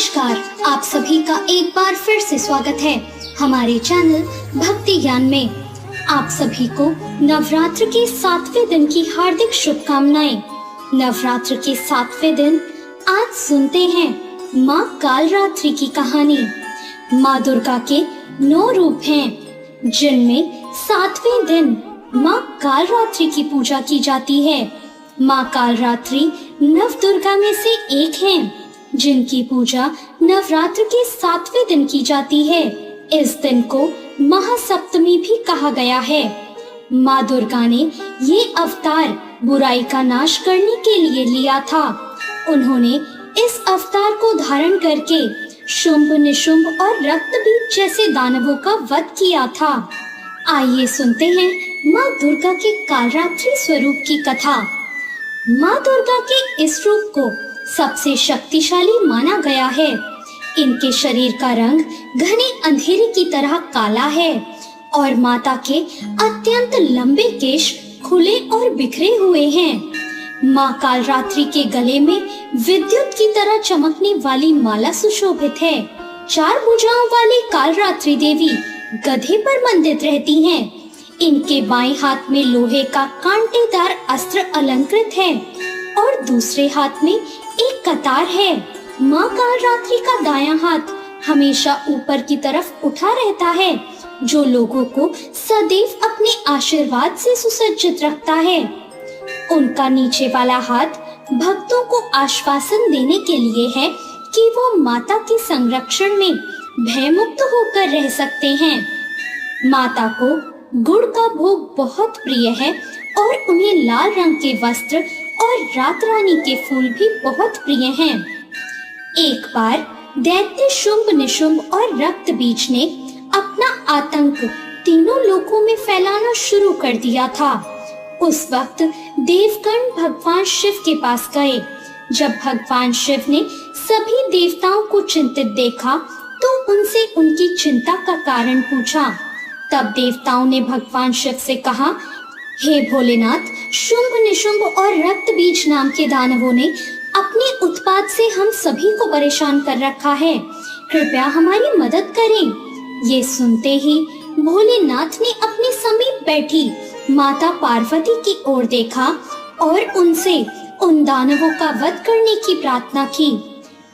नमस्कार, आप सभी का एक बार फिर से स्वागत है हमारे चैनल भक्ति ज्ञान में। आप सभी को नवरात्र के 7वें दिन की हार्दिक शुभकामनाएं। नवरात्र के 7वें दिन आज सुनते हैं माँ कालरात्रि की कहानी। माँ दुर्गा के 9 रूप हैं, जिनमें 7वें दिन माँ कालरात्रि की पूजा की जाती है। माँ कालरात्रि नव दुर्गा में से एक हैं, जिनकी पूजा नवरात्र के 7वें दिन की जाती है। इस दिन को महासप्तमी भी कहा गया है। माँ दुर्गा ने ये अवतार बुराई का नाश करने के लिए लिया था। उन्होंने इस अवतार को धारण करके शुंभ, निशुंभ और रक्तबीज जैसे दानवों का वध किया था। आइए सुनते हैं माँ दुर्गा के कालरात्रि स्वरूप की कथा। माँ दुर्गा के इस रूप को सबसे शक्तिशाली माना गया है। इनके शरीर का रंग घने अंधेरे की तरह काला है और माता के अत्यंत लंबे केश खुले और बिखरे हुए हैं। माँ कालरात्रि के गले में विद्युत की तरह चमकने वाली माला सुशोभित है। 4 भुजाओं वाली कालरात्रि देवी गधे पर मंडित रहती हैं। इनके बाएं हाथ में लोहे का कांटेदार अस्त्र अलंकृत है और दूसरे हाथ में एक कतार है। माँ कालरात्रि का दायां हाथ हमेशा ऊपर की तरफ उठा रहता है, जो लोगों को सदैव अपने आशीर्वाद से सुसज्जित रखता है। उनका नीचे वाला हाथ भक्तों को आश्वासन देने के लिए है कि वो माता के संरक्षण में भयमुक्त होकर रह सकते हैं। माता को गुड़ का भोग बहुत प्रिय है और उन्हें लाल रंग के वस्त्र और रात रानी के फूल भी बहुत प्रिय हैं। एक बार दैत्य शुंभ, निशुंभ और रक्तबीज ने अपना आतंक तीनों लोकों में फैलाना शुरू कर दिया था। उस वक्त देवगण भगवान शिव के पास गए। जब भगवान शिव ने सभी देवताओं को चिंतित देखा तो उनसे उनकी चिंता का कारण पूछा। तब देवताओं ने भगवान शिव से कहा, हे भोलेनाथ, शुंभ, निशुंभ और रक्तबीज नाम के दानवों ने अपने उत्पात से हम सभी को परेशान कर रखा है। कृपया हमारी मदद करें। ये सुनते ही भोलेनाथ ने अपने समीप बैठी माता पार्वती की ओर देखा और उनसे उन दानवों का वध करने की प्रार्थना की।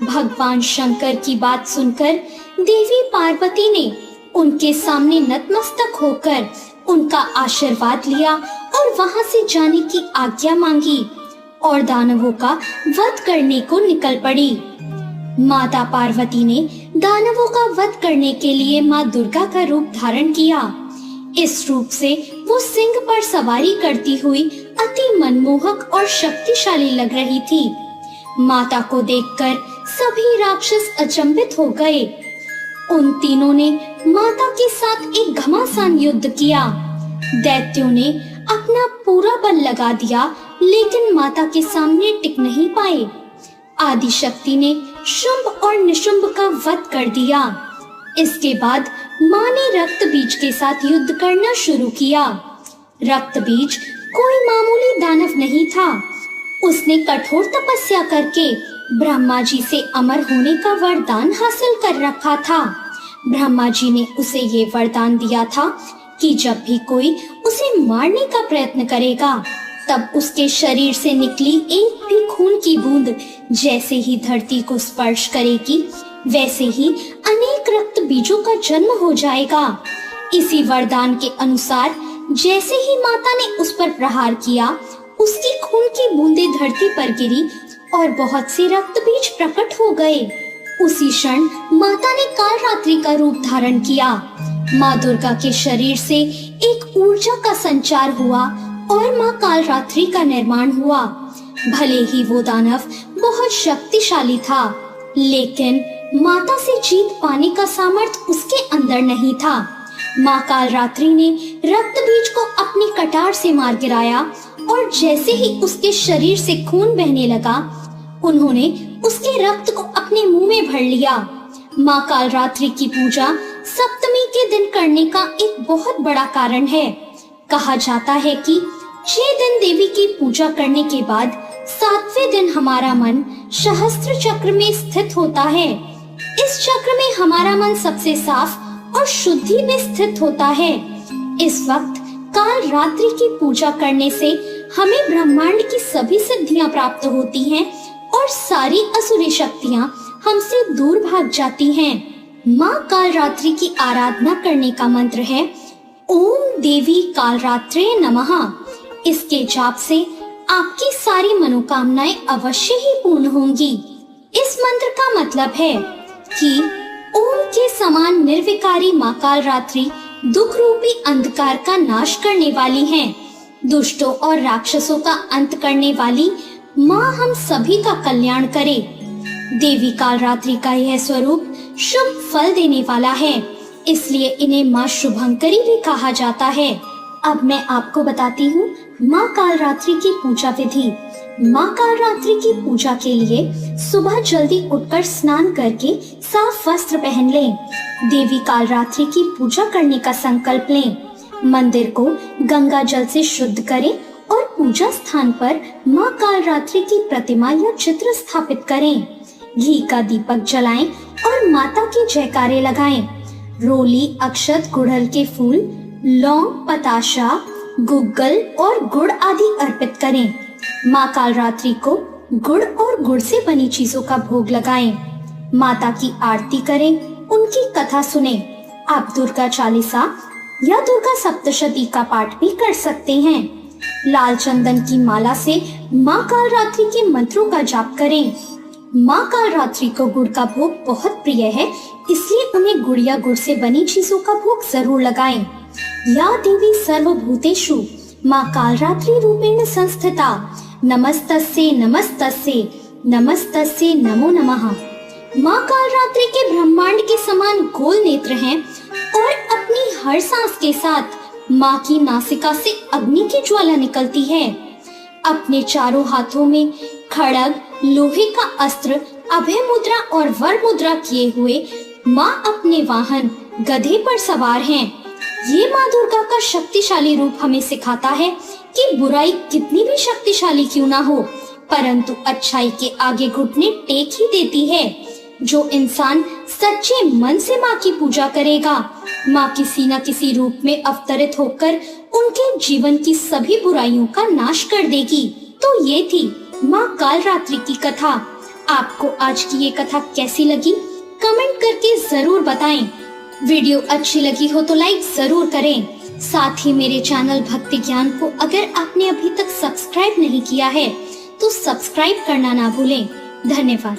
भगवान शंकर की बात सुनकर देवी पार्वती ने उनके सामने नतमस्तक होकर उनका आशीर्वाद लिया और वहां से जाने की आज्ञा मांगी और दानवों का वध करने को निकल पड़ी। माता पार्वती ने दानवों का वध करने के लिए माँ दुर्गा का रूप धारण किया। इस रूप से वो सिंह पर सवारी करती हुई अति मनमोहक और शक्तिशाली लग रही थी। माता को देखकर सभी राक्षस अचंभित हो गए। उन तीनों ने माता के साथ एक घमासान युद्ध किया। दैत्यों ने अपना पूरा बल लगा दिया, लेकिन माता के सामने टिक नहीं पाए। आदिशक्ति ने शुंभ और निशुंभ का वध कर दिया। इसके बाद माँ ने रक्तबीज के साथ युद्ध करना शुरू किया। रक्तबीज कोई मामूली दानव नहीं था। उसने कठोर तपस्या करके ब्रह्मा जी से अमर होने का वरदान हासिल कर रखा था। ब्रह्मा जी ने उसे ये वरदान दिया था कि जब भी कोई उसे मारने का प्रयत्न करेगा, तब उसके शरीर से निकली एक भी खून की बूंद जैसे ही धरती को स्पर्श करेगी, वैसे ही अनेक रक्त बीजों का जन्म हो जाएगा। इसी वरदान के अनुसार जैसे ही माता ने उस पर प्रहार किया, उसकी खून की बूंदें धरती पर गिरी और बहुत से रक्त बीज प्रकट हो गए। उसी क्षण माता ने कालरात्रि का रूप धारण किया। माँ दुर्गा के शरीर से एक ऊर्जा का संचार हुआ और माँ कालरात्रि का निर्माण हुआ। भले ही वो दानव बहुत शक्तिशाली था, लेकिन माता से जीत पाने का सामर्थ्य उसके अंदर नहीं था। माँ कालरात्रि ने रक्तबीज को अपनी कटार से मार गिराया और जैसे ही उसके शरीर से खून बहने लगा, उन्होंने उसके रक्त को अपने मुंह में भर लिया। माँ कालरात्रि की पूजा सप्तमी के दिन करने का एक बहुत बड़ा कारण है। कहा जाता है कि 6 दिन देवी की पूजा करने के बाद 7वें दिन हमारा मन सहस्त्र चक्र में स्थित होता है। इस चक्र में हमारा मन सबसे साफ और शुद्धि में स्थित होता है। इस वक्त काल रात्रि की पूजा करने से हमें ब्रह्मांड की सभी सिद्धियां प्राप्त होती हैं और सारी असुरी शक्तियां हमसे दूर भाग जाती हैं। माँ काल रात्रि की आराधना करने का मंत्र है ओम देवी काल रात्रे नमः। इसके जाप से आपकी सारी मनोकामनाएं अवश्य ही पूर्ण होंगी। इस मंत्र का मतलब है कि ओम के समान निर्विकारी माँ काल रात्रि दुख रूपी अंधकार का नाश करने वाली हैं। दुष्टों और राक्षसों का अंत करने वाली माँ हम सभी का कल्याण करे। देवी काल रात्रि का यह स्वरूप शुभ फल देने वाला है, इसलिए इन्हें माँ शुभंकरी भी कहा जाता है। अब मैं आपको बताती हूँ माँ काल रात्रि की पूजा विधि। माँ काल रात्रि की पूजा के लिए सुबह जल्दी उठकर स्नान करके साफ वस्त्र पहन लें। देवी काल रात्रि की पूजा करने का संकल्प लें। मंदिर को गंगा जल से शुद्ध करें और पूजा स्थान पर माँ काल रात्रि की प्रतिमा या चित्र स्थापित करें। घी का दीपक जलाएं और माता के जयकारे लगाएं। रोली, अक्षत, गुड़हल के फूल, लौंग, पताशा, गुग्गल और गुड़ आदि अर्पित करें। माँ काल रात्रि को गुड़ और गुड़ से बनी चीजों का भोग लगाएं। माता की आरती करें, उनकी कथा सुनें। आप दुर्गा चालीसा या दुर्गा सप्तशती का पाठ भी कर सकते हैं। लाल चंदन की माला से माँ काल रात्रि के मंत्रों का जाप करें। माँ काल रात्रि को गुड़ का भोग बहुत प्रिय है, इसलिए उन्हें गुड़ या गुड़ से बनी चीजों का भोग जरूर लगाएं। या देवी सर्वभूतेषु माँ काल रात्रि रूपेण संस्थिता नमस्तस्यै नमस्तस्यै नमस्तस्यै नमो नमः। माँ काल रात्रि के ब्रह्मांड के समान गोल नेत्र हैं और अपनी हर सांस के साथ माँ की नासिका से अग्नि की ज्वाला निकलती है। अपने चारों हाथों में खड़ग, लोहे का अस्त्र, अभय मुद्रा और वर मुद्रा किए हुए माँ अपने वाहन गधे पर सवार हैं। ये माँ दुर्गा का शक्तिशाली रूप हमें सिखाता है कि बुराई कितनी भी शक्तिशाली क्यों ना हो, परंतु अच्छाई के आगे घुटने टेक ही देती है। जो इंसान सच्चे मन से माँ की पूजा करेगा, माँ किसी न किसी रूप में अवतरित होकर उनके जीवन की सभी बुराइयों का नाश कर देगी। तो ये थी माँ काल रात्रि की कथा। आपको आज की ये कथा कैसी लगी, कमेंट करके जरूर बताएं। वीडियो अच्छी लगी हो तो लाइक जरूर करें। साथ ही मेरे चैनल भक्ति ज्ञान को अगर आपने अभी तक सब्सक्राइब नहीं किया है तो सब्सक्राइब करना ना भूलें। धन्यवाद।